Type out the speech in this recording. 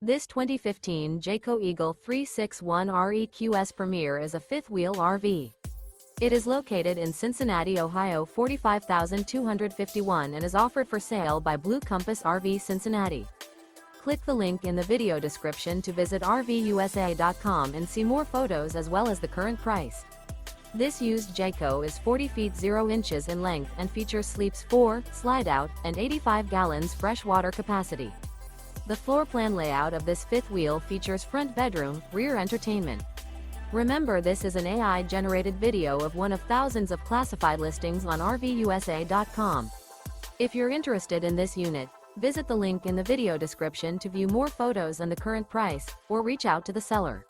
This 2015 Jayco Eagle 361 REQS Premier is a fifth-wheel RV. It is located in Cincinnati, Ohio 45251 and is offered for sale by Blue Compass RV Cincinnati. Click the link in the video description to visit RVUSA.com and see more photos as well as the current price. This used Jayco is 40 feet 0 inches in length and features sleeps 4, slide-out, and 85 gallons fresh water capacity. The floor plan layout of this fifth wheel features front bedroom, rear entertainment. Remember, this is an AI-generated video of one of thousands of classified listings on RVUSA.com. If you're interested in this unit, visit the link in the video description to view more photos and the current price, or reach out to the seller.